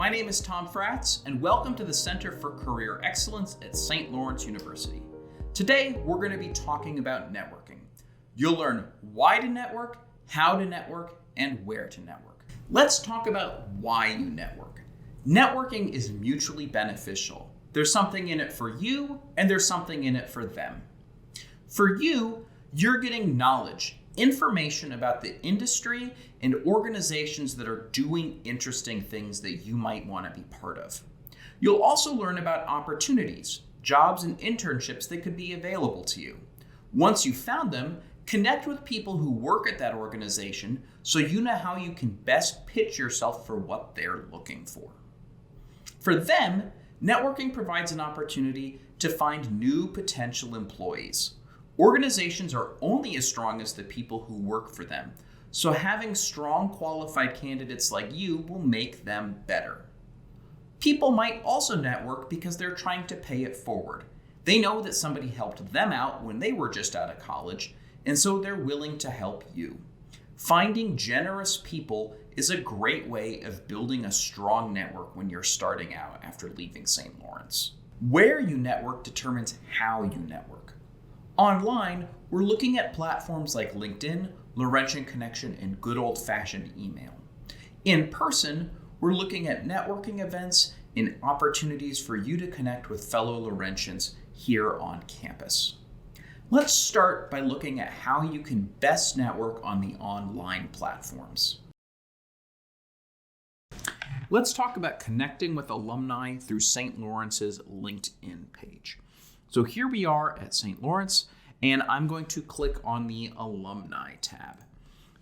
my name is Tom Fratz, and welcome to the Center for Career Excellence at St. Lawrence University. Today, we're going to be talking about networking. You'll learn why to network, how to network, and where to network. Let's talk about why you network. Networking is mutually beneficial. There's something in it for you, and there's something in it for them. For you, you're getting knowledge, information about the industry and organizations that are doing interesting things that you might want to be part of. You'll also learn about opportunities, jobs and internships that could be available to you. Once you've found them, connect with people who work at that organization so you know how you can best pitch yourself for what they're looking for. For them, networking provides an opportunity to find new potential employees. Organizations are only as strong as the people who work for them, so having strong qualified candidates like you will make them better. People might also network because they're trying to pay it forward. They know that somebody helped them out when they were just out of college, and so they're willing to help you. Finding generous people is a great way of building a strong network when you're starting out after leaving St. Lawrence. Where you network determines how you network. Online, we're looking at platforms like LinkedIn, Laurentian Connection, and good old-fashioned email. In person, we're looking at networking events and opportunities for you to connect with fellow Laurentians here on campus. Let's start by looking at how you can best network on the online platforms. Let's talk about connecting with alumni through St. Lawrence's LinkedIn page. So here we are at St. Lawrence, and I'm going to click on the Alumni tab.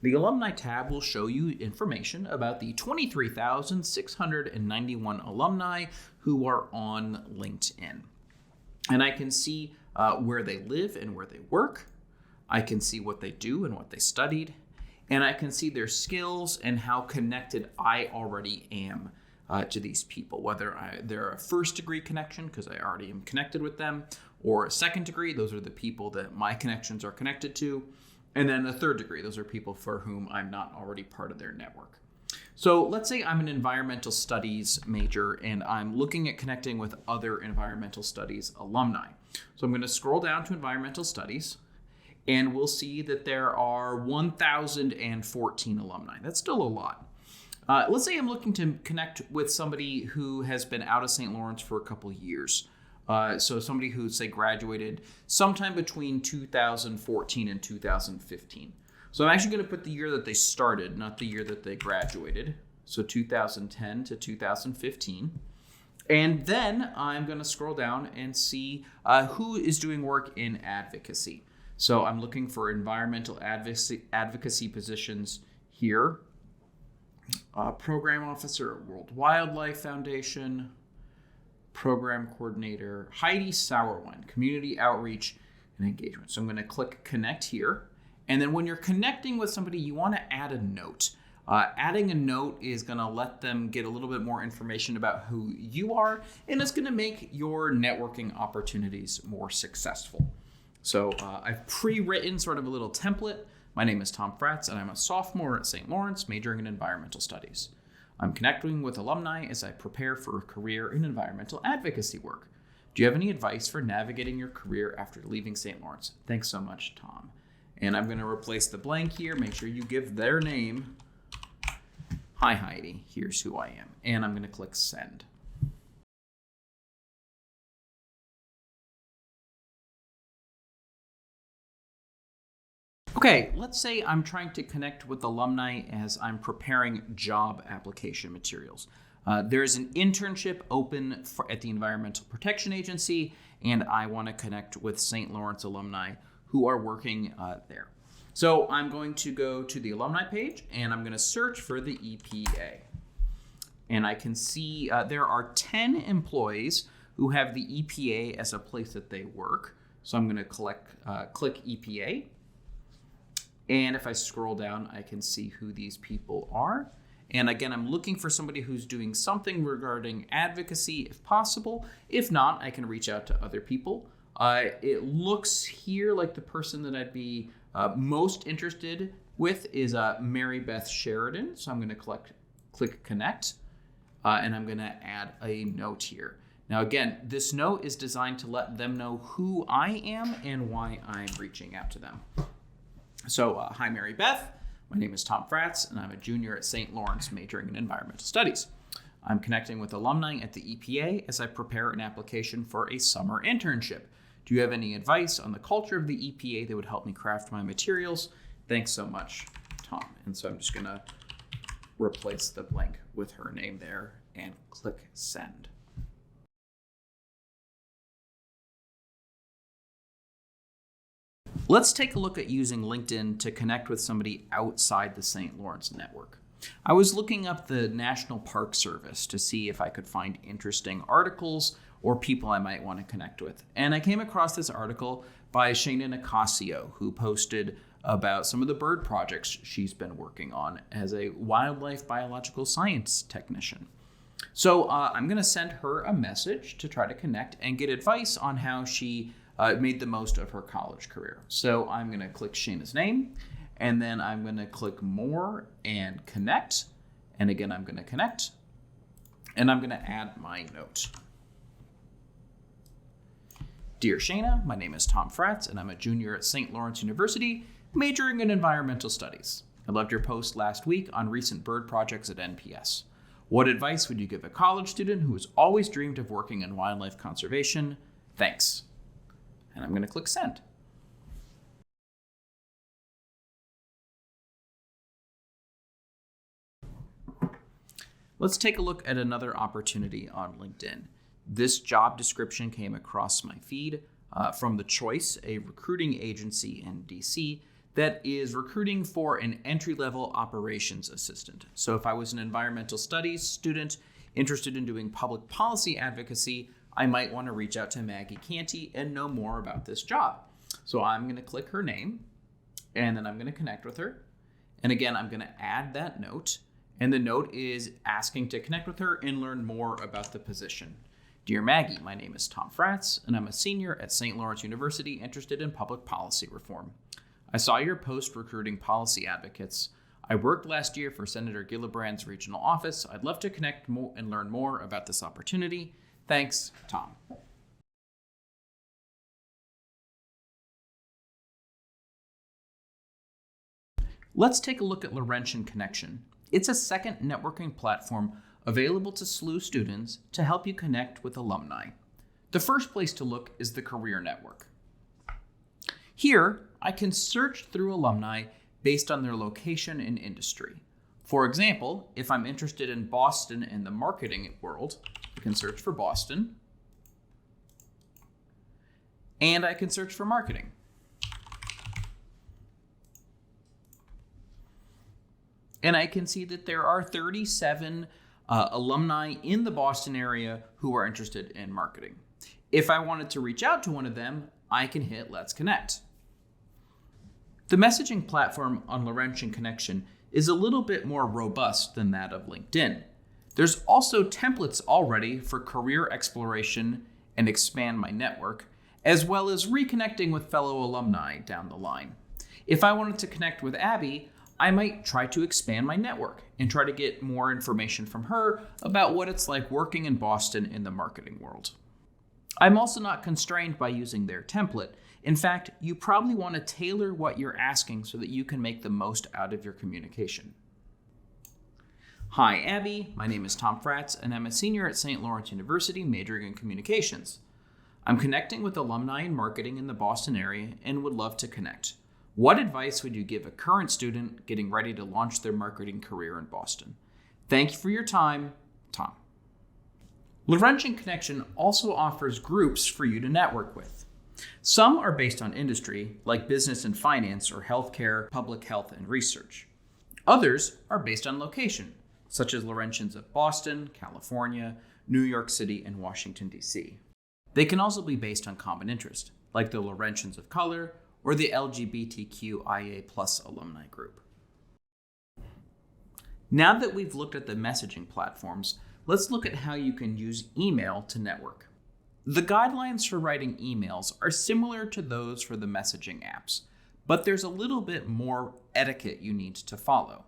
The Alumni tab will show you information about the 23,691 alumni who are on LinkedIn. And I can see where they live and where they work. I can see what they do and what they studied. And I can see their skills and how connected I already am to these people, whether they're a first degree connection because I already am connected with them, or a second degree, those are the people that my connections are connected to, and then a third degree, those are people for whom I'm not already part of their network. So let's say I'm an environmental studies major and I'm looking at connecting with other environmental studies alumni. So I'm going to scroll down to environmental studies, and we'll see that there are 1,014 alumni. That's still a lot. Let's say I'm looking to connect with somebody who has been out of St. Lawrence for a couple years. So somebody who, say, graduated sometime between 2014 and 2015. So I'm actually going to put the year that they started, not the year that they graduated. So 2010 to 2015. And then I'm going to scroll down and see who is doing work in advocacy. So I'm looking for environmental advocacy positions here. Program officer at World Wildlife Foundation, program coordinator, Heidi Sauerwein, community outreach and engagement. So I'm going to click connect here. And then when you're connecting with somebody, you want to add a note. Adding a note is going to let them get a little bit more information about who you are, and it's going to make your networking opportunities more successful. So I've pre-written sort of a little template. My name is Tom Fratz, and I'm a sophomore at St. Lawrence, majoring in environmental studies. I'm connecting with alumni as I prepare for a career in environmental advocacy work. Do you have any advice for navigating your career after leaving St. Lawrence? Thanks so much, Tom. And I'm going to replace the blank here. Make sure you give their name. Hi, Heidi. Here's who I am. And I'm going to click send. Okay, let's say I'm trying to connect with alumni as I'm preparing job application materials. There's an internship open at the Environmental Protection Agency, and I want to connect with St. Lawrence alumni who are working there. So I'm going to go to the alumni page, and I'm going to search for the EPA. And I can see there are 10 employees who have the EPA as a place that they work. So I'm going to click EPA. And if I scroll down, I can see who these people are. And again, I'm looking for somebody who's doing something regarding advocacy if possible. If not, I can reach out to other people. It looks here like the person that I'd be most interested with is Mary Beth Sheridan. So I'm going to click connect. and I'm going to add a note here. Now again, this note is designed to let them know who I am and why I'm reaching out to them. So, hi Mary Beth, my name is Tom Fratz, and I'm a junior at St. Lawrence majoring in environmental studies. I'm connecting with alumni at the EPA as I prepare an application for a summer internship. Do you have any advice on the culture of the EPA that would help me craft my materials? Thanks so much, Tom. And so I'm just going to replace the blank with her name there and click send. Let's take a look at using LinkedIn to connect with somebody outside the St. Lawrence network. I was looking up the National Park Service to see if I could find interesting articles or people I might want to connect with. And I came across this article by Shana Nicasio, who posted about some of the bird projects she's been working on as a wildlife biological science technician. So I'm going to send her a message to try to connect and get advice on how she made the most of her college career. So I'm going to click Shana's name, and then I'm going to click more and connect. And again, I'm going to connect, and I'm going to add my note. Dear Shana, my name is Tom Fratz, and I'm a junior at St. Lawrence University, majoring in environmental studies. I loved your post last week on recent bird projects at NPS. What advice would you give a college student who has always dreamed of working in wildlife conservation? Thanks. And I'm going to click send. Let's take a look at another opportunity on LinkedIn. This job description came across my feed from The Choice, a recruiting agency in DC that is recruiting for an entry-level operations assistant. So if I was an environmental studies student interested in doing public policy advocacy, I might want to reach out to Maggie Canty and know more about this job. So I'm going to click her name, and then I'm going to connect with her. And again, I'm going to add that note. And the note is asking to connect with her and learn more about the position. Dear Maggie, my name is Tom Fratz, and I'm a senior at St. Lawrence University interested in public policy reform. I saw your post recruiting policy advocates. I worked last year for Senator Gillibrand's regional office. I'd love to connect more and learn more about this opportunity. Thanks, Tom. Let's take a look at Laurentian Connection. It's a second networking platform available to SLU students to help you connect with alumni. The first place to look is the Career Network. Here, I can search through alumni based on their location and industry. For example, if I'm interested in Boston and the marketing world, I can search for Boston, and I can search for marketing. And I can see that there are 37 alumni in the Boston area who are interested in marketing. If I wanted to reach out to one of them, I can hit Let's Connect. The messaging platform on Laurentian Connection is a little bit more robust than that of LinkedIn. There's also templates already for career exploration and expand my network, as well as reconnecting with fellow alumni down the line. If I wanted to connect with Abby, I might try to expand my network and try to get more information from her about what it's like working in Boston in the marketing world. I'm also not constrained by using their template. In fact, you probably want to tailor what you're asking so that you can make the most out of your communication. Hi, Abby. My name is Tom Fratz, and I'm a senior at St. Lawrence University majoring in communications. I'm connecting with alumni in marketing in the Boston area and would love to connect. What advice would you give a current student getting ready to launch their marketing career in Boston? Thank you for your time, Tom. Laurentian Connection also offers groups for you to network with. Some are based on industry, like business and finance or healthcare, public health, and research. Others are based on location, such as Laurentians of Boston, California, New York City, and Washington, D.C. They can also be based on common interest, like the Laurentians of Color or the LGBTQIA+ alumni group. Now that we've looked at the messaging platforms, let's look at how you can use email to network. The guidelines for writing emails are similar to those for the messaging apps, but there's a little bit more etiquette you need to follow.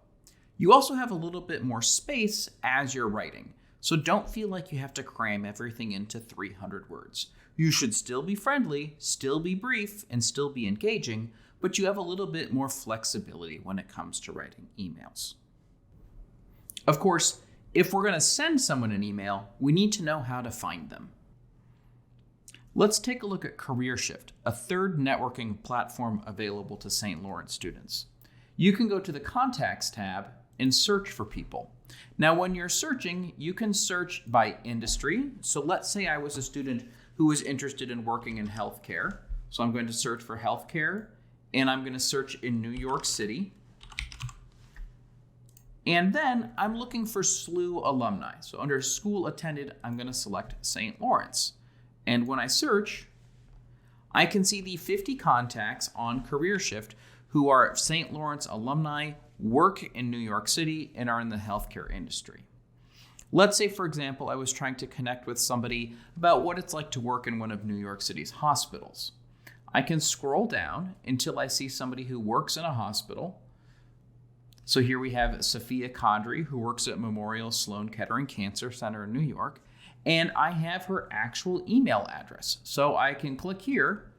You also have a little bit more space as you're writing, so don't feel like you have to cram everything into 300 words. You should still be friendly, still be brief, and still be engaging, but you have a little bit more flexibility when it comes to writing emails. Of course, if we're going to send someone an email, we need to know how to find them. Let's take a look at CareerShift, a third networking platform available to St. Lawrence students. You can go to the Contacts tab and search for people. Now, when you're searching, you can search by industry. So let's say I was a student who was interested in working in healthcare. So I'm going to search for healthcare, and I'm going to search in New York City. And then I'm looking for SLU alumni. So under school attended, I'm going to select St. Lawrence. And when I search, I can see the 50 contacts on CareerShift who are St. Lawrence alumni, work in New York City, and are in the healthcare industry. Let's say, for example, I was trying to connect with somebody about what it's like to work in one of New York City's hospitals. I can scroll down until I see somebody who works in a hospital. So here we have Sophia Kadri, who works at Memorial Sloan Kettering Cancer Center in New York, and I have her actual email address. So I can click here,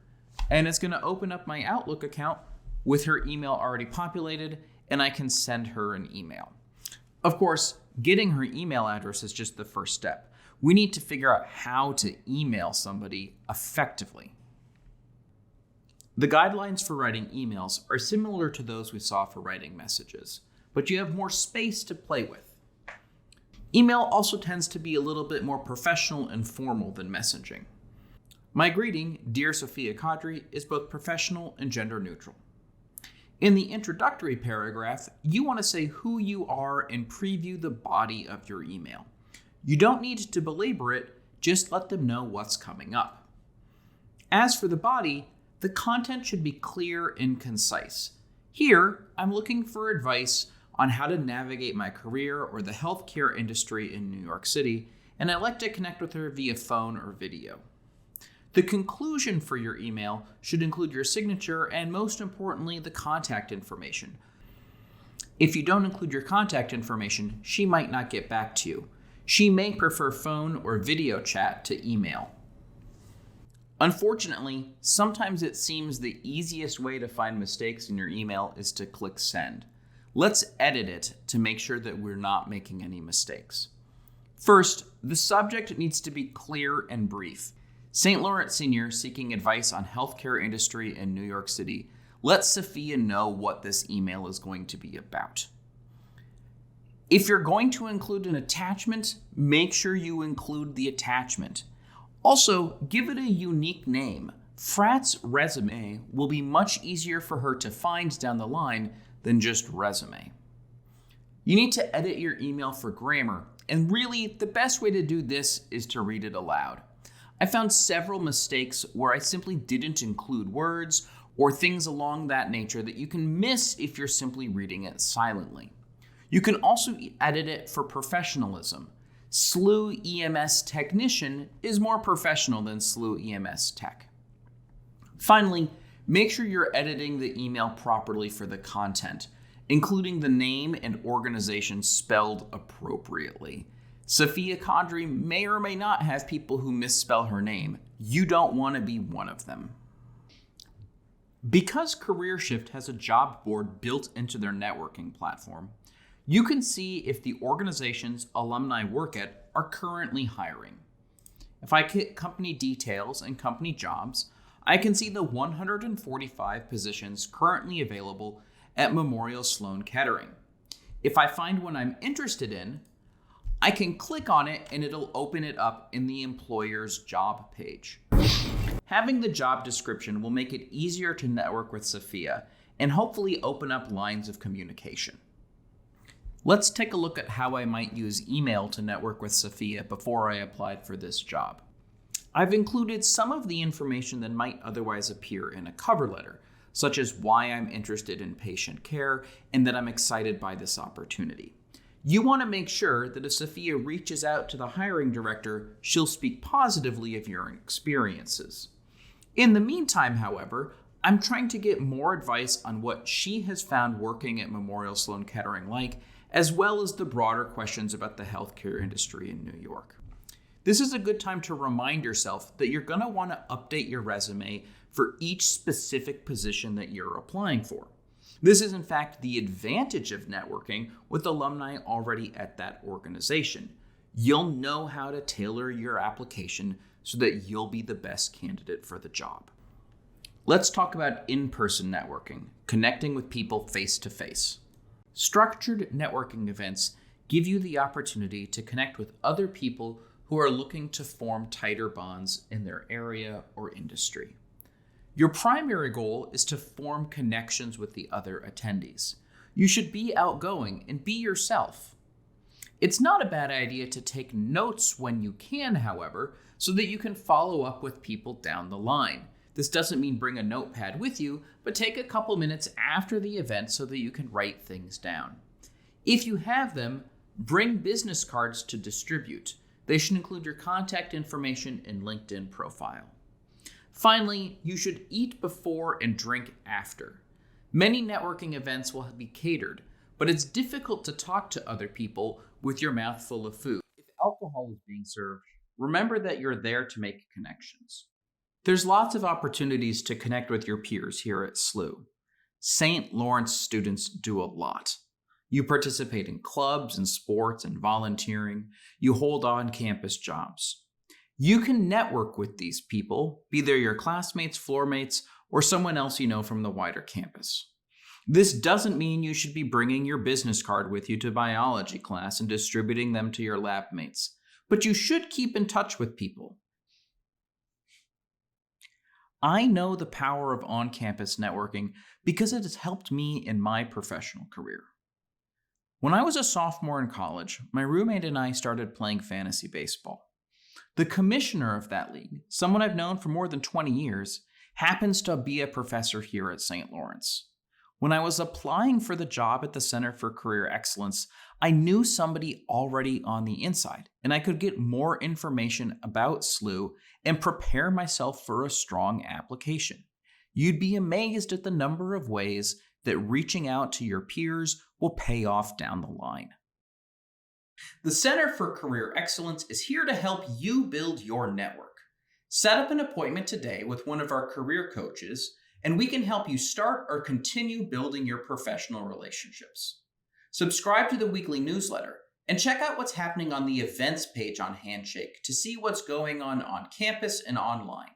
and it's going to open up my Outlook account with her email already populated, and I can send her an email. Of course, getting her email address is just the first step. We need to figure out how to email somebody effectively. The guidelines for writing emails are similar to those we saw for writing messages, but you have more space to play with. Email also tends to be a little bit more professional and formal than messaging. My greeting, Dear Sophia Kadri, is both professional and gender neutral. In the introductory paragraph, you want to say who you are and preview the body of your email. You don't need to belabor it, just let them know what's coming up. As for the body, the content should be clear and concise. Here, I'm looking for advice on how to navigate my career or the healthcare industry in New York City, and I'd like to connect with her via phone or video. The conclusion for your email should include your signature and, most importantly, the contact information. If you don't include your contact information, she might not get back to you. She may prefer phone or video chat to email. Unfortunately, sometimes it seems the easiest way to find mistakes in your email is to click send. Let's edit it to make sure that we're not making any mistakes. First, the subject needs to be clear and brief. St. Lawrence Senior seeking advice on healthcare industry in New York City. Let Sophia know what this email is going to be about. If you're going to include an attachment, make sure you include the attachment. Also, give it a unique name. Frat's resume will be much easier for her to find down the line than just resume. You need to edit your email for grammar, and really the best way to do this is to read it aloud. I found several mistakes where I simply didn't include words or things along that nature that you can miss if you're simply reading it silently. You can also edit it for professionalism. SLU EMS technician is more professional than SLU EMS tech. Finally, make sure you're editing the email properly for the content, including the name and organization spelled appropriately. Sophia Kadri may or may not have people who misspell her name. You don't want to be one of them. Because CareerShift has a job board built into their networking platform, you can see if the organizations alumni work at are currently hiring. If I hit company details and company jobs, I can see the 145 positions currently available at Memorial Sloan Kettering. If I find one I'm interested in, I can click on it and it'll open it up in the employer's job page. Having the job description will make it easier to network with Sophia and hopefully open up lines of communication. Let's take a look at how I might use email to network with Sophia before I applied for this job. I've included some of the information that might otherwise appear in a cover letter, such as why I'm interested in patient care and that I'm excited by this opportunity. You want to make sure that if Sophia reaches out to the hiring director, she'll speak positively of your experiences. In the meantime, however, I'm trying to get more advice on what she has found working at Memorial Sloan Kettering like, as well as the broader questions about the healthcare industry in New York. This is a good time to remind yourself that you're going to want to update your resume for each specific position that you're applying for. This is in fact the advantage of networking with alumni already at that organization. You'll know how to tailor your application so that you'll be the best candidate for the job. Let's talk about in-person networking, connecting with people face-to-face. Structured networking events give you the opportunity to connect with other people who are looking to form tighter bonds in their area or industry. Your primary goal is to form connections with the other attendees. You should be outgoing and be yourself. It's not a bad idea to take notes when you can, however, so that you can follow up with people down the line. This doesn't mean bring a notepad with you, but take a couple minutes after the event so that you can write things down. If you have them, bring business cards to distribute. They should include your contact information and LinkedIn profile. Finally, you should eat before and drink after. Many networking events will be catered, but it's difficult to talk to other people with your mouth full of food. If alcohol is being served, remember that you're there to make connections. There's lots of opportunities to connect with your peers here at SLU. St. Lawrence students do a lot. You participate in clubs and sports and volunteering. You hold on-campus jobs. You can network with these people, be they your classmates, floor mates, or someone else you know from the wider campus. This doesn't mean you should be bringing your business card with you to biology class and distributing them to your lab mates, but you should keep in touch with people. I know the power of on-campus networking because it has helped me in my professional career. When I was a sophomore in college, my roommate and I started playing fantasy baseball. The commissioner of that league, someone I've known for more than 20 years, happens to be a professor here at St. Lawrence. When I was applying for the job at the Center for Career Excellence, I knew somebody already on the inside, and I could get more information about SLU and prepare myself for a strong application. You'd be amazed at the number of ways that reaching out to your peers will pay off down the line. The Center for Career Excellence is here to help you build your network. Set up an appointment today with one of our career coaches, and we can help you start or continue building your professional relationships. Subscribe to the weekly newsletter and check out what's happening on the events page on Handshake to see what's going on campus and online.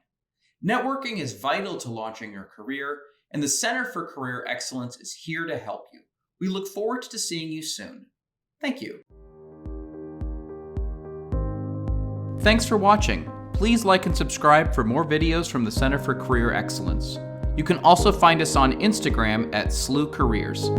Networking is vital to launching your career, and the Center for Career Excellence is here to help you. We look forward to seeing you soon. Thank you. Thanks for watching. Please like and subscribe for more videos from the Center for Career Excellence. You can also find us on Instagram at SLU Careers.